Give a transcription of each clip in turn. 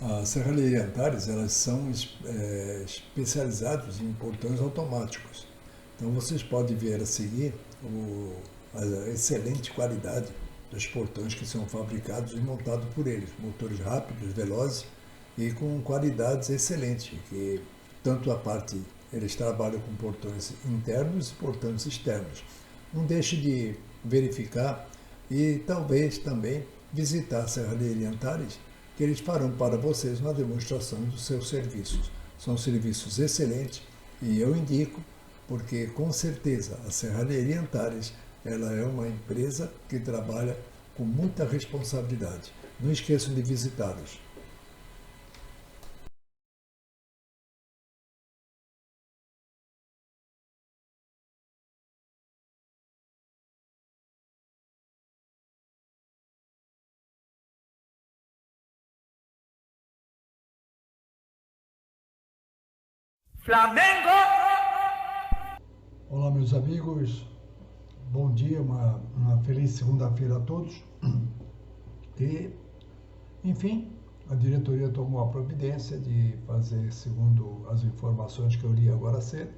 As serralheria Antares, elas são especializadas em portões automáticos. Então vocês podem ver a seguir a excelente qualidade dos portões que são fabricados e montados por eles. Motores rápidos, velozes e com qualidades excelentes. Que tanto a parte, eles trabalham com portões internos e portões externos. Não deixe de verificar e talvez também visitar a Serralheria Antares, que eles farão para vocês uma demonstração dos seus serviços. São serviços excelentes e eu indico, porque com certeza a Serralheria Antares, ela é uma empresa que trabalha com muita responsabilidade. Não esqueçam de visitá-los. Flamengo! Olá, meus amigos, bom dia, uma feliz segunda-feira a todos. E, enfim, a diretoria tomou a providência de fazer, segundo as informações que eu li agora cedo,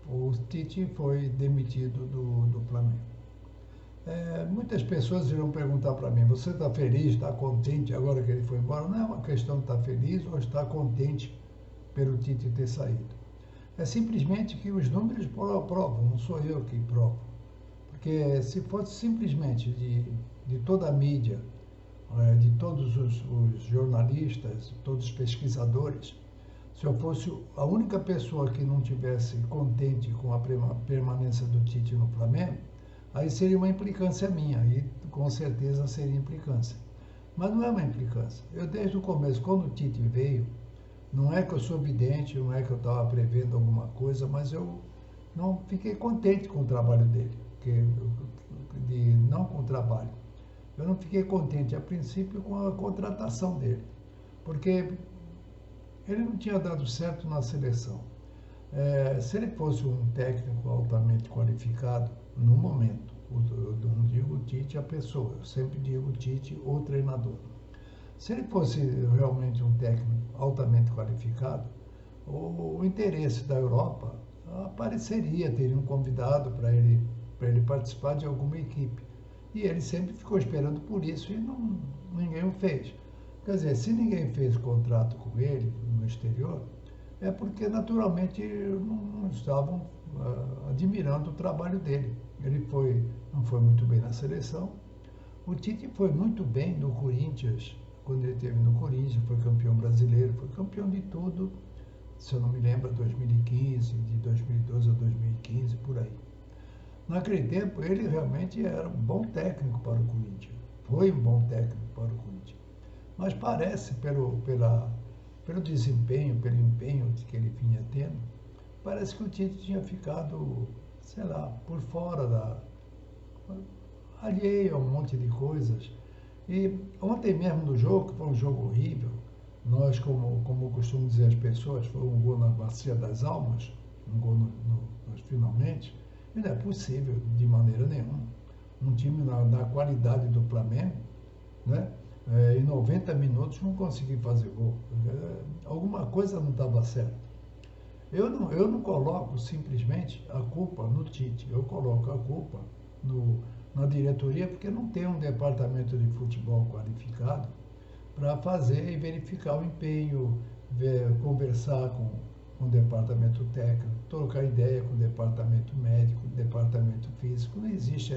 o Tite foi demitido do Flamengo. Muitas pessoas irão perguntar para mim, você está feliz, está contente agora que ele foi embora? Não é uma questão de estar feliz ou estar contente pelo Tite ter saído. É simplesmente que os números provam, não sou eu que provo. Porque se fosse simplesmente de toda a mídia, de todos os jornalistas, todos os pesquisadores, se eu fosse a única pessoa que não tivesse contente com a permanência do Tite no Flamengo, aí seria uma implicância minha, e com certeza seria implicância. Mas não é uma implicância. Eu desde o começo, quando o Tite veio, não é que eu sou vidente, não é que eu estava prevendo alguma coisa, mas eu não fiquei contente com o trabalho dele, não com o trabalho. Eu não fiquei contente, a princípio, com a contratação dele, porque ele não tinha dado certo na seleção. Se ele fosse um técnico altamente qualificado, no momento, eu não digo o Tite a pessoa, eu sempre digo o Tite o treinador. Se ele fosse realmente um técnico altamente qualificado, o interesse da Europa apareceria, teria um convidado para ele participar de alguma equipe. E ele sempre ficou esperando por isso e ninguém o fez. Quer dizer, se ninguém fez contrato com ele no exterior, é porque naturalmente não estavam admirando o trabalho dele. Ele não foi muito bem na seleção. O Tite foi muito bem no Corinthians, quando ele esteve no Corinthians, foi campeão brasileiro, foi campeão de tudo, se eu não me lembro, 2015, de 2012 a 2015, por aí. Naquele tempo, ele realmente era um bom técnico para o Corinthians, foi um bom técnico para o Corinthians. Mas parece, pelo desempenho, pelo empenho que ele vinha tendo, parece que o Tite tinha ficado, sei lá, por fora alheio a um monte de coisas. E ontem mesmo no jogo, que foi um jogo horrível, nós, como costumam dizer as pessoas, foi um gol na bacia das almas, um gol finalmente, e não é possível de maneira nenhuma. Um time na qualidade do Flamengo, né? Em 90 minutos não conseguir fazer gol. Alguma coisa não estava certa. Eu não coloco simplesmente a culpa no Tite, eu coloco a culpa na diretoria, porque não tem um departamento de futebol qualificado para fazer e verificar o empenho, conversar com o departamento técnico, trocar ideia com o departamento médico, departamento físico. Não existe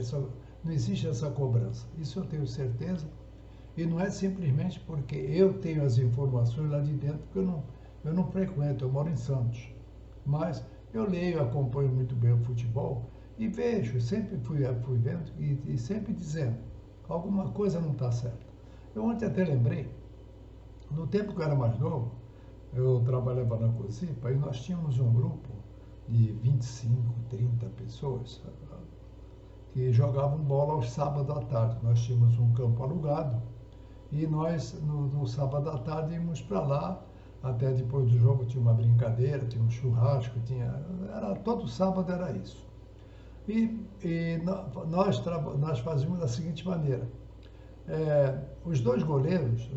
essa cobrança. Isso eu tenho certeza. E não é simplesmente porque eu tenho as informações lá de dentro, porque eu não frequento, eu moro em Santos. Mas eu leio, acompanho muito bem o futebol e vejo, sempre fui vendo e sempre dizendo, alguma coisa não está certa. Eu ontem até lembrei, no tempo que eu era mais novo, eu trabalhava na Cosipa e nós tínhamos um grupo de 25, 30 pessoas que jogavam bola aos sábados à tarde. Nós tínhamos um campo alugado e nós, no sábado à tarde, íamos para lá. Até depois do jogo tinha uma brincadeira, tinha um churrasco, todo sábado era isso. E nós fazíamos da seguinte maneira: os dois goleiros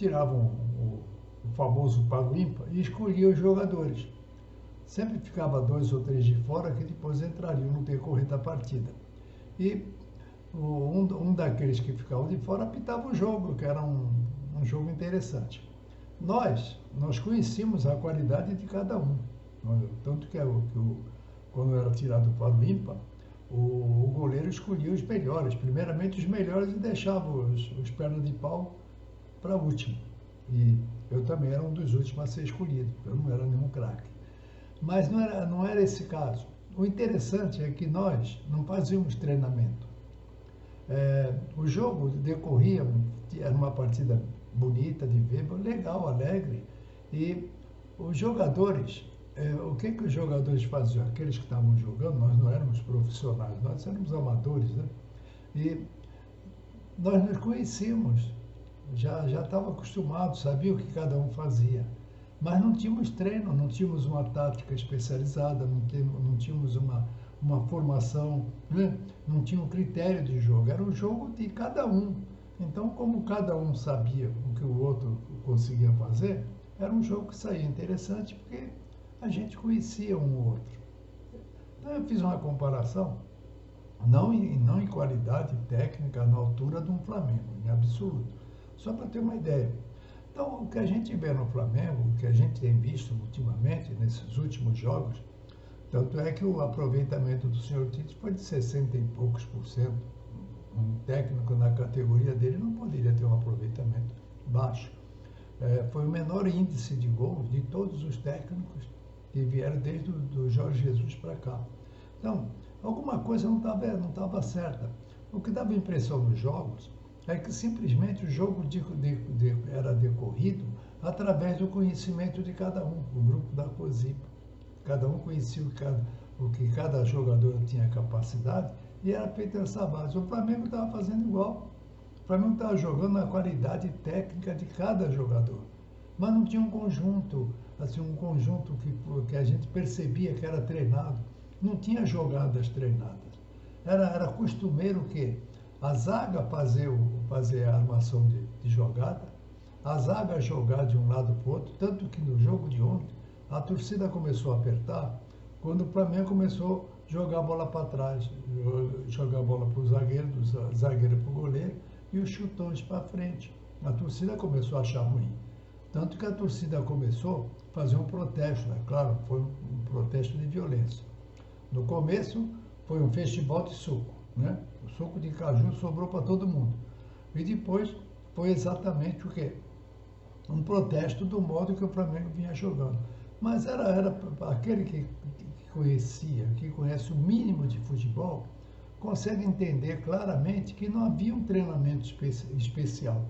tiravam o famoso par ímpar e escolhiam os jogadores. Sempre ficava 2 ou 3 de fora que depois entrariam no decorrer da partida. E um daqueles que ficavam de fora apitava o jogo, que era um jogo interessante. Nós conhecíamos a qualidade de cada um. Tanto que quando era tirado para o ímpar, o goleiro escolhia os melhores, primeiramente os melhores, e deixava os pernas de pau para o último. E eu também era um dos últimos a ser escolhido, eu não era nenhum craque. Mas não era esse caso. O interessante é que nós não fazíamos treinamento. O jogo decorria, era uma partida bonita de ver, legal, alegre, e os jogadores, o que os jogadores faziam? Aqueles que estavam jogando, nós não éramos profissionais, nós éramos amadores, né? E nós nos conhecíamos, já estava acostumado, sabia o que cada um fazia, mas não tínhamos treino, não tínhamos uma tática especializada, não tínhamos uma formação, né? Não tinha um critério de jogo, era o jogo de cada um. Então, como cada um sabia o que o outro conseguia fazer, era um jogo que saía interessante, porque a gente conhecia um ou outro. Então, eu fiz uma comparação, não em qualidade técnica, na altura de um Flamengo, em absoluto, só para ter uma ideia. Então, o que a gente vê no Flamengo, o que a gente tem visto ultimamente, nesses últimos jogos, tanto é que o aproveitamento do senhor Tite foi de 60 e poucos %. Um técnico na categoria dele não poderia ter um aproveitamento baixo. Foi o menor índice de gols de todos os técnicos que vieram desde o Jorge Jesus para cá. Então, alguma coisa não estava certa. O que dava impressão nos jogos é que simplesmente o jogo era decorrido através do conhecimento de cada um, o grupo da COSIPA. Cada um conhecia o que cada jogador tinha capacidade e era feito essa base. O Flamengo estava fazendo igual. O Flamengo estava jogando na qualidade técnica de cada jogador. Mas não tinha um conjunto, assim, que a gente percebia que era treinado. Não tinha jogadas treinadas. Era costumeiro que a zaga fazer a armação de jogada, a zaga jogar de um lado para o outro, tanto que no jogo de ontem, a torcida começou a apertar quando o Flamengo começou a jogar a bola para trás, jogar a bola para o zagueiro, do zagueiro para o goleiro e os chutões para frente. A torcida começou a achar ruim. Tanto que a torcida começou a fazer um protesto, claro, foi um protesto de violência. No começo foi um festival de suco, né? O suco de caju sobrou para todo mundo. E depois foi exatamente o quê? Um protesto do modo que o Flamengo vinha jogando. Mas era aquele que conhecia, que conhece o mínimo de futebol, consegue entender claramente que não havia um treinamento especial.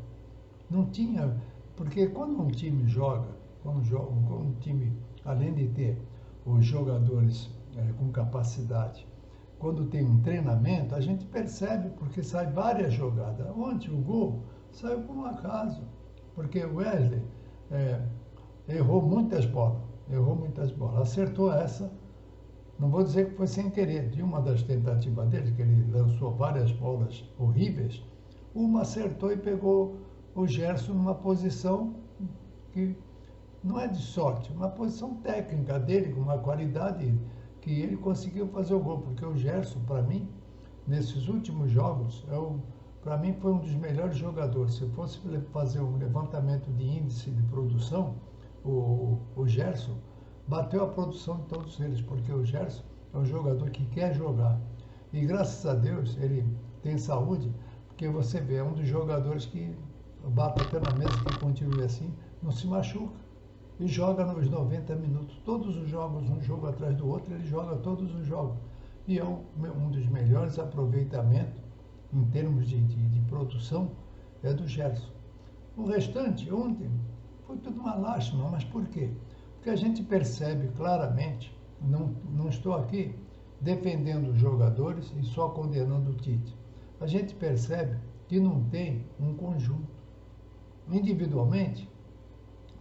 Não tinha, porque quando um time joga, quando um time, além de ter os jogadores com capacidade, quando tem um treinamento, a gente percebe, porque sai várias jogadas. Ontem o gol saiu por um acaso, porque o Wesley errou muitas bolas, acertou essa, não vou dizer que foi sem querer, de uma das tentativas dele, que ele lançou várias bolas horríveis, uma acertou e pegou o Gerson numa posição que não é de sorte, uma posição técnica dele, com uma qualidade que ele conseguiu fazer o gol, porque o Gerson, para mim, nesses últimos jogos, para mim foi um dos melhores jogadores. Se fosse fazer um levantamento de índice de produção, o Gerson bateu a produção de todos eles, porque o Gerson é um jogador que quer jogar. E graças a Deus ele tem saúde, porque você vê, é um dos jogadores que bate até na mesa, que continue assim, não se machuca. E joga nos 90 minutos, todos os jogos, um jogo atrás do outro, ele joga todos os jogos. E é um dos melhores aproveitamentos em termos de produção, é do Gerson. O restante, ontem, foi tudo uma lástima, mas por quê? Porque a gente percebe claramente, não estou aqui defendendo os jogadores e só condenando o Tite. A gente percebe que não tem um conjunto. Individualmente,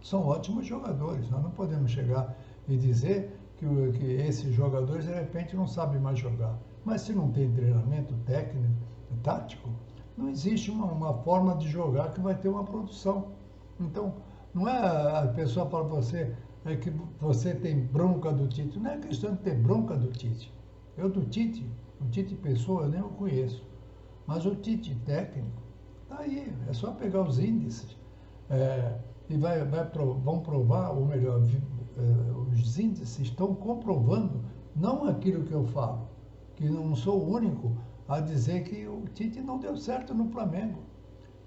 são ótimos jogadores. Nós não podemos chegar e dizer que esses jogadores, de repente, não sabem mais jogar. Mas se não tem treinamento técnico, tático, não existe uma forma de jogar que vai ter uma produção. Então, não é a pessoa para você, é que você tem bronca do Tite. Não é questão de ter bronca do Tite. Eu do Tite, o Tite pessoa, eu nem o conheço. Mas o Tite técnico, está aí, é só pegar os índices. E vão provar, ou melhor, os índices estão comprovando não aquilo que eu falo, que não sou o único a dizer que o Tite não deu certo no Flamengo.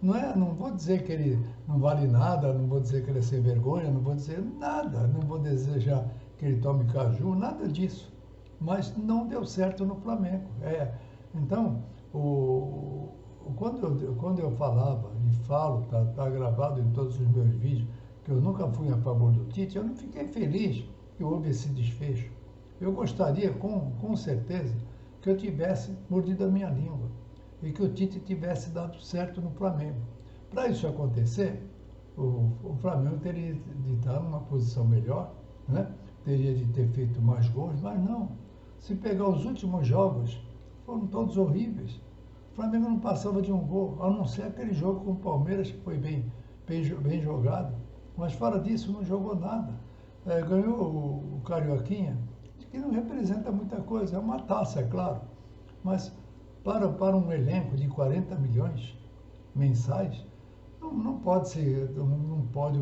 Não vou dizer que ele não vale nada, não vou dizer que ele é sem vergonha, não vou dizer nada, não vou desejar que ele tome caju, nada disso. Mas não deu certo no Flamengo. Então, quando eu falava e falo, tá gravado em todos os meus vídeos, que eu nunca fui a favor do Tite, eu não fiquei feliz que houve esse desfecho. Eu gostaria, com certeza, que eu tivesse mordido a minha língua e que o Tite tivesse dado certo no Flamengo. Para isso acontecer, o Flamengo teria de estar numa posição melhor, né? Teria de ter feito mais gols, mas não. Se pegar os últimos jogos, foram todos horríveis. O Flamengo não passava de um gol, a não ser aquele jogo com o Palmeiras, que foi bem jogado. Mas fora disso, não jogou nada. Ganhou o Carioquinha, que não representa muita coisa. É uma taça, é claro. Mas para um elenco de 40 milhões mensais, não pode ser, não pode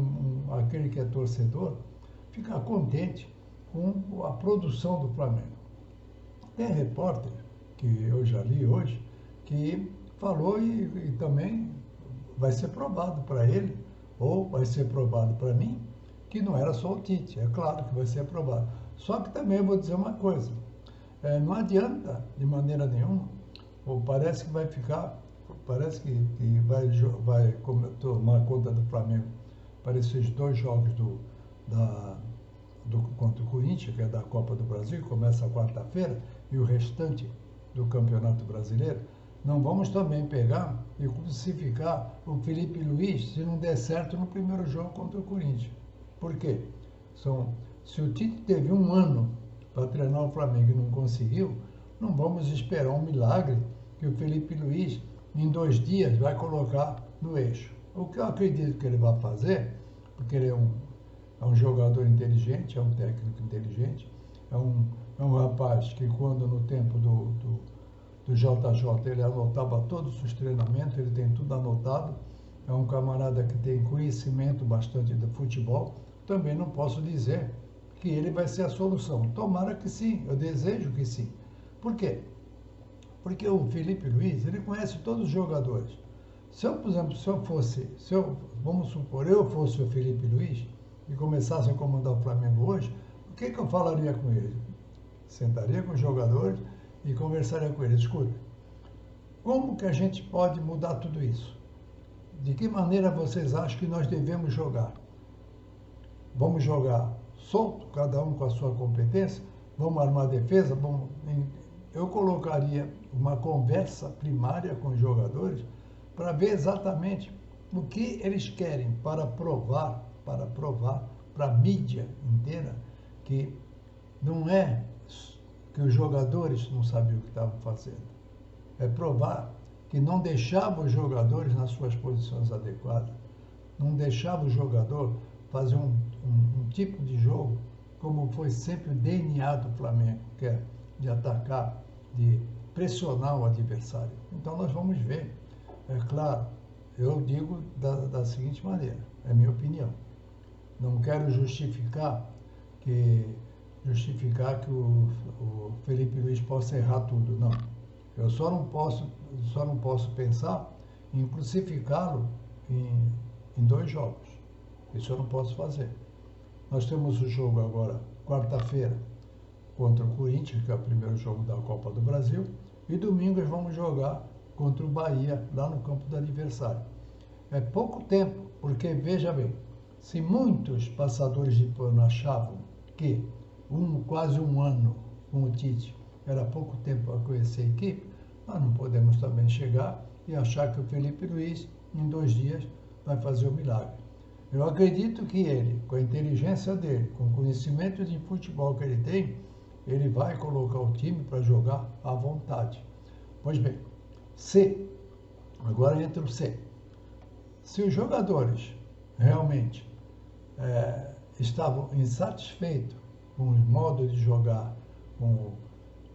aquele que é torcedor ficar contente com a produção do Flamengo. Tem repórter, que eu já li hoje, que falou e também vai ser provado para ele, ou vai ser provado para mim, que não era só o Tite. É claro que vai ser provado. Só que também eu vou dizer uma coisa, não adianta de maneira nenhuma, ou parece que vai ficar, parece que vai tomar conta do Flamengo para esses 2 jogos contra o Corinthians, que é da Copa do Brasil, que começa quarta-feira, e o restante do Campeonato Brasileiro. Não vamos também pegar e crucificar o Felipe Luiz se não der certo no primeiro jogo contra o Corinthians. Por quê? Se o Tite teve um ano para treinar o Flamengo e não conseguiu, não vamos esperar um milagre que o Felipe Luiz, em 2 dias, vai colocar no eixo. O que eu acredito que ele vai fazer, porque ele é um jogador inteligente, é um técnico inteligente, é um rapaz que quando no tempo do JJ ele anotava todos os treinamentos, ele tem tudo anotado, é um camarada que tem conhecimento bastante do futebol, também não posso dizer que ele vai ser a solução. Tomara que sim, eu desejo que sim. Por quê? Porque o Felipe Luiz, ele conhece todos os jogadores. Se eu, por exemplo, vamos supor, eu fosse o Felipe Luiz e começasse a comandar o Flamengo hoje, o que eu falaria com ele? Sentaria com os jogadores e conversaria com eles. Escuta, como que a gente pode mudar tudo isso? De que maneira vocês acham que nós devemos jogar? Vamos jogar solto, cada um com a sua competência? Vamos armar defesa? Eu colocaria uma conversa primária com os jogadores para ver exatamente o que eles querem para provar para a mídia inteira que não é que os jogadores não sabiam o que estavam fazendo. É provar que não deixava os jogadores nas suas posições adequadas, não deixava o jogador fazer um tipo de jogo como foi sempre o DNA do Flamengo, que é de atacar, de pressionar o adversário. Então nós vamos ver. É claro, eu digo da seguinte maneira, é minha opinião. Não quero justificar que o Felipe Luiz possa errar tudo, não. Eu só não posso pensar em crucificá-lo em 2 jogos. Isso eu não posso fazer. Nós temos o jogo agora, quarta-feira, contra o Corinthians, que é o primeiro jogo da Copa do Brasil, e domingo nós vamos jogar contra o Bahia, lá no campo do adversário. É pouco tempo, porque, veja bem, se muitos passadores de pano achavam que quase um ano com o Tite era pouco tempo para conhecer a equipe, nós não podemos também chegar e achar que o Felipe Luiz, em 2 dias, vai fazer o milagre. Eu acredito que ele, com a inteligência dele, com o conhecimento de futebol que ele tem, ele vai colocar o time para jogar à vontade. Pois bem, agora entra o C. Se os jogadores realmente estavam insatisfeitos com o modo de jogar, com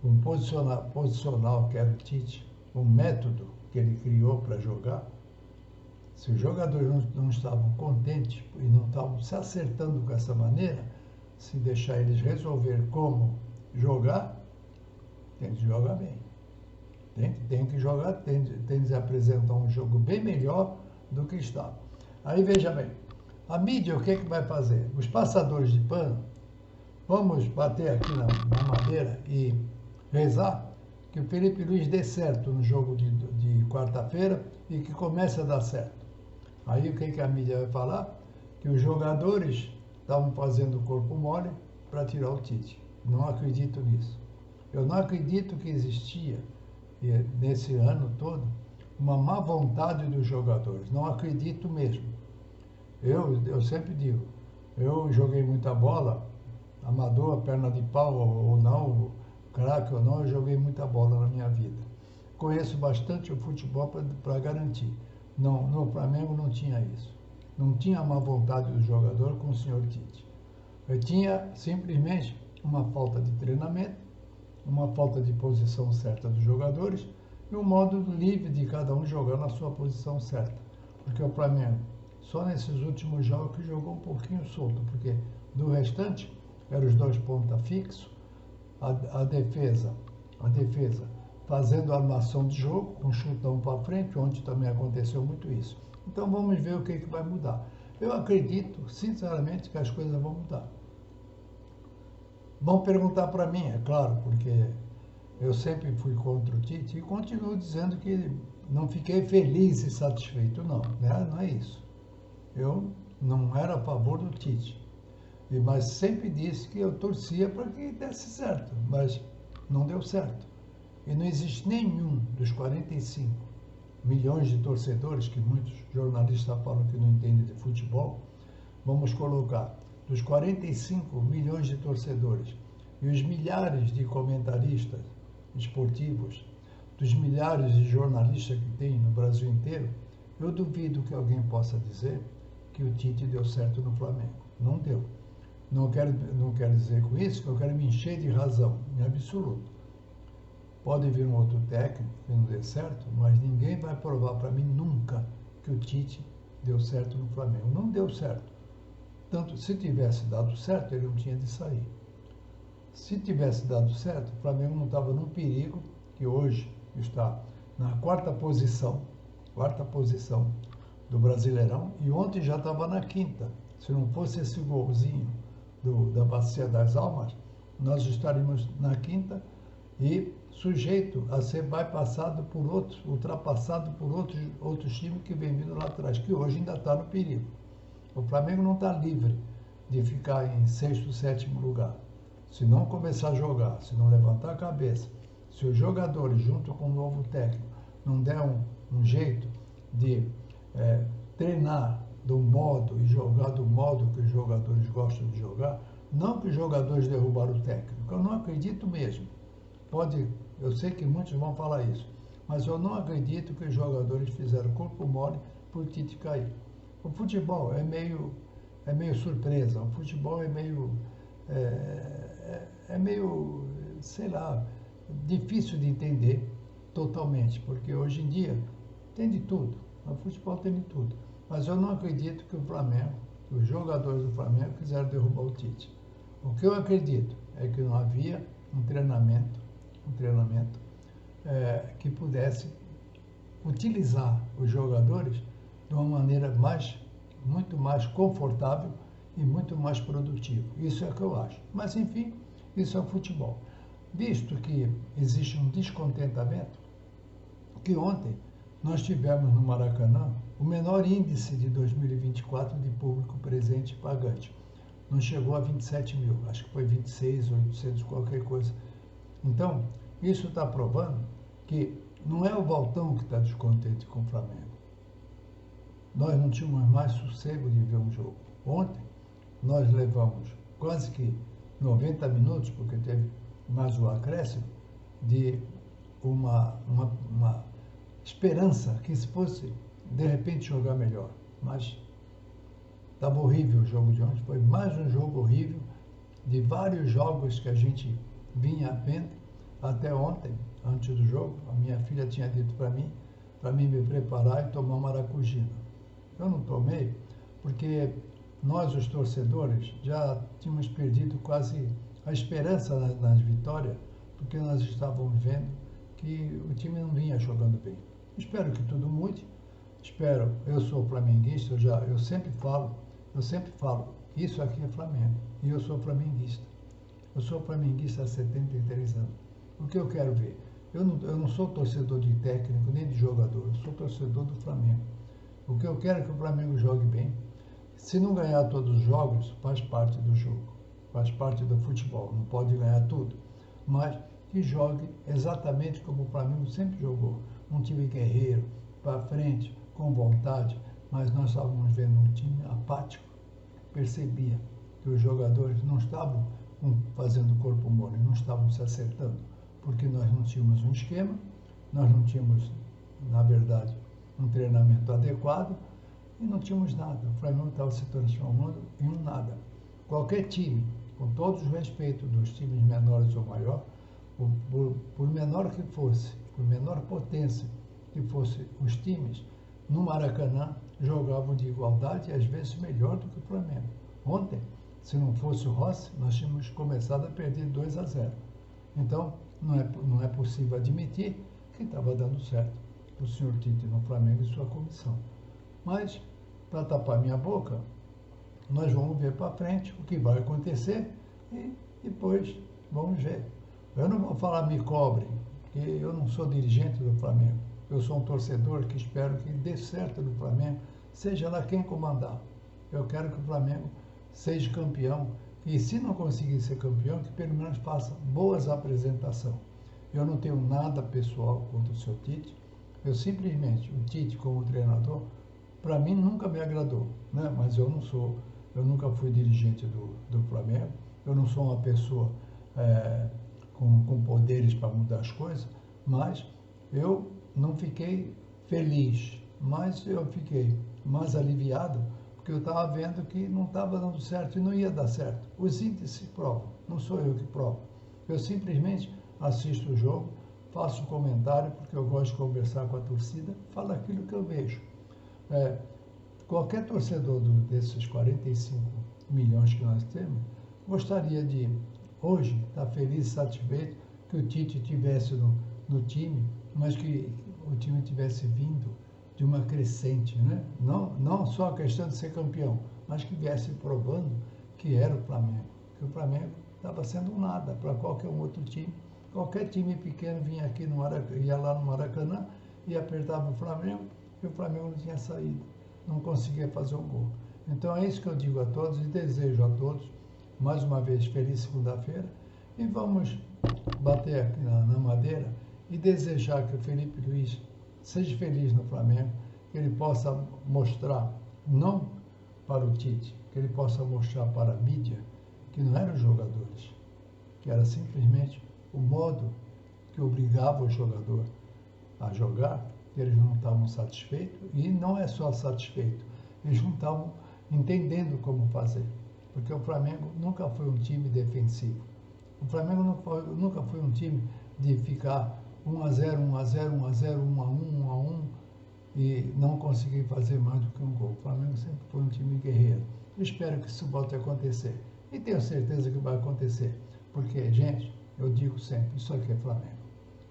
o posicional que era o Tite, o método que ele criou para jogar, se os jogadores não estavam contentes e não estavam se acertando com essa maneira, se deixar eles resolver como jogar, tem que jogar bem. Tem que jogar, tem que apresentar um jogo bem melhor do que estava. Aí veja bem, a mídia o que vai fazer? Os passadores de pano, vamos bater aqui na madeira e rezar que o Felipe Luiz dê certo no jogo de quarta-feira e que comece a dar certo. Aí o que a mídia vai falar? Que os jogadores estavam fazendo o corpo mole para tirar o Tite. Não acredito nisso. Eu não acredito que existia, nesse ano todo, uma má vontade dos jogadores. Não acredito mesmo. Eu sempre digo, eu joguei muita bola, amador, perna de pau ou não, craque ou não, eu joguei muita bola na minha vida. Conheço bastante o futebol para garantir. Não, no Flamengo não tinha isso. Não tinha má vontade do jogador com o senhor Tite. Eu tinha simplesmente uma falta de treinamento, uma falta de posição certa dos jogadores e um modo livre de cada um jogar na sua posição certa. Porque o Flamengo, só nesses últimos jogos que jogou um pouquinho solto, porque do restante, eram os dois pontas fixos, a defesa fazendo armação de jogo, um chutão para frente, onde também aconteceu muito isso. Então vamos ver o que vai mudar. Eu acredito, sinceramente, que as coisas vão mudar. Vão perguntar para mim, é claro, porque eu sempre fui contra o Tite e continuo dizendo que não fiquei feliz e satisfeito, não, né? Não é isso. Eu não era a favor do Tite, mas sempre disse que eu torcia para que desse certo, mas não deu certo. E não existe nenhum dos 45 milhões de torcedores, que muitos jornalistas falam que não entendem de futebol, vamos colocar, dos 45 milhões de torcedores e os milhares de comentaristas esportivos, dos milhares de jornalistas que tem no Brasil inteiro, eu duvido que alguém possa dizer que o Tite deu certo no Flamengo. Não deu. Não quero dizer com isso que eu quero me encher de razão, em absoluto. Pode vir um outro técnico que não dê certo, mas ninguém vai provar para mim nunca que o Tite deu certo no Flamengo. Não deu certo. Tanto, se tivesse dado certo, ele não tinha de sair. Se tivesse dado certo, o Flamengo não estava no perigo, que hoje está na quarta posição do Brasileirão, e ontem já estava na quinta. Se não fosse esse golzinho da Bacia das Almas, nós estaríamos na quinta e sujeito a ser bypassado por outros, ultrapassado por outros times que vem vindo lá atrás, que hoje ainda está no perigo. O Flamengo não está livre de ficar em sexto, sétimo lugar. Se não começar a jogar, se não levantar a cabeça, se os jogadores, junto com o novo técnico, não der um jeito de treinar do modo e jogar do modo que os jogadores gostam de jogar, não que os jogadores derrubaram o técnico, eu não acredito mesmo. Eu sei que muitos vão falar isso, mas eu não acredito que os jogadores fizeram corpo mole por Tite cair. O futebol é meio surpresa, o futebol é meio, sei lá, difícil de entender totalmente, porque hoje em dia tem de tudo, o futebol tem de tudo, mas eu não acredito que os jogadores do Flamengo quiseram derrubar o Tite. O que eu acredito é que não havia um treinamento que pudesse utilizar os jogadores de uma maneira muito mais confortável e muito mais produtiva. Isso é o que eu acho. Mas, enfim, isso é o futebol. Visto que existe um descontentamento, que ontem nós tivemos no Maracanã o menor índice de 2024 de público presente e pagante. Não chegou a 27 mil, acho que foi 26.800, qualquer coisa. Então, isso está provando que não é o Valtão que está descontente com o Flamengo. Nós não tínhamos mais sossego de ver um jogo. Ontem, nós levamos quase que 90 minutos, porque teve mais o acréscimo, de uma esperança que se fosse, de repente, jogar melhor. Mas Estava horrível o jogo de ontem, foi mais um jogo horrível de vários jogos que a gente vinha vendo até ontem, antes do jogo. A minha filha tinha dito para mim me preparar e tomar maracujina. Eu não tomei, porque nós, os torcedores, já tínhamos perdido quase a esperança nas vitórias, porque nós estávamos vendo que o time não vinha jogando bem. Espero que tudo mude. Espero, eu sou flamenguista, eu sempre falo, isso aqui é Flamengo, e eu sou flamenguista. Eu sou flamenguista há 73 anos. O que eu quero ver? Eu não sou torcedor de técnico, nem de jogador, eu sou torcedor do Flamengo. O que eu quero é que o Flamengo jogue bem. Se não ganhar todos os jogos, faz parte do jogo, faz parte do futebol, não pode ganhar tudo, mas que jogue exatamente como o Flamengo sempre jogou, um time guerreiro, para frente, com vontade, mas nós estávamos vendo um time apático. Percebia que os jogadores não estavam fazendo corpo mole, não estavam se acertando, porque nós não tínhamos um esquema, nós não tínhamos, na verdade, um treinamento adequado e não tínhamos nada. O Flamengo estava se transformando em um nada. Qualquer time, com todos os respeitos dos times menores ou maior, por menor que fosse, por menor potência que fosse os times, no Maracanã jogavam de igualdade e às vezes melhor do que o Flamengo. Ontem, se não fosse o Rossi, nós tínhamos começado a perder 2-0. Então, não é possível admitir que estava dando certo o senhor Tite no Flamengo e sua comissão. Mas, para tapar minha boca, nós vamos ver para frente o que vai acontecer e depois vamos ver. Eu não vou falar me cobrem, porque eu não sou dirigente do Flamengo. Eu sou um torcedor que espero que dê certo no Flamengo, seja lá quem comandar. Eu quero que o Flamengo seja campeão e, se não conseguir ser campeão, que pelo menos faça boas apresentações. Eu não tenho nada pessoal contra o seu Tite. Eu simplesmente, o Tite como treinador, para mim nunca me agradou, né? Mas eu nunca fui dirigente do Flamengo, eu não sou uma pessoa com poderes para mudar as coisas, mas eu não fiquei feliz, mas eu fiquei mais aliviado, porque eu estava vendo que não estava dando certo e não ia dar certo. Os índices provam, não sou eu que provo. Eu simplesmente assisto o jogo, faço um comentário, porque eu gosto de conversar com a torcida, falo aquilo que eu vejo. Qualquer torcedor desses 45 milhões que nós temos, gostaria de, hoje, estar feliz e satisfeito que o Tite estivesse no time, mas que o time tivesse vindo de uma crescente, né? Não só a questão de ser campeão, mas que viesse provando que era o Flamengo, que o Flamengo estava sendo um nada para qualquer um outro time. Qualquer time pequeno vinha aqui ia lá no Maracanã e apertava o Flamengo, e o Flamengo não tinha saído, não conseguia fazer um gol. Então é isso que eu digo a todos e desejo a todos, mais uma vez, feliz segunda-feira, e vamos bater aqui na madeira e desejar que o Felipe Luiz seja feliz no Flamengo, que ele possa mostrar, não para o Tite, que ele possa mostrar para a mídia que não eram os jogadores, que era simplesmente o modo que obrigava o jogador a jogar, que eles não estavam satisfeitos, e não é só satisfeito, eles não estavam entendendo como fazer, porque o Flamengo nunca foi um time defensivo. O Flamengo nunca foi um time de ficar 1-0, 1-0, 1-0, 1-1, 1-1 e não conseguir fazer mais do que um gol. O Flamengo sempre foi um time guerreiro. Eu espero que isso volte a acontecer. E tenho certeza que vai acontecer. Porque, gente, eu digo sempre, isso aqui é Flamengo.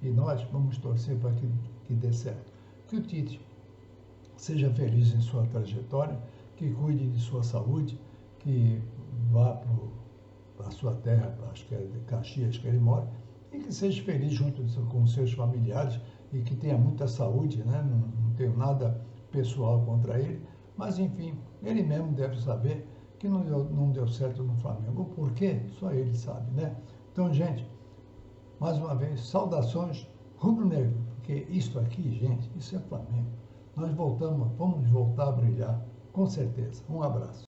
E nós vamos torcer para que dê certo. Que o Tite seja feliz em sua trajetória, que cuide de sua saúde, que vá para a sua terra, acho que é de Caxias que ele mora, e que seja feliz junto com seus familiares e que tenha muita saúde, né? Não tenho nada pessoal contra ele, mas enfim, ele mesmo deve saber que não deu certo no Flamengo. O porquê, só ele sabe, né? Então, gente, mais uma vez, saudações rubro-negro, porque isto aqui, gente, isso é Flamengo. Vamos voltar a brilhar, com certeza. Um abraço.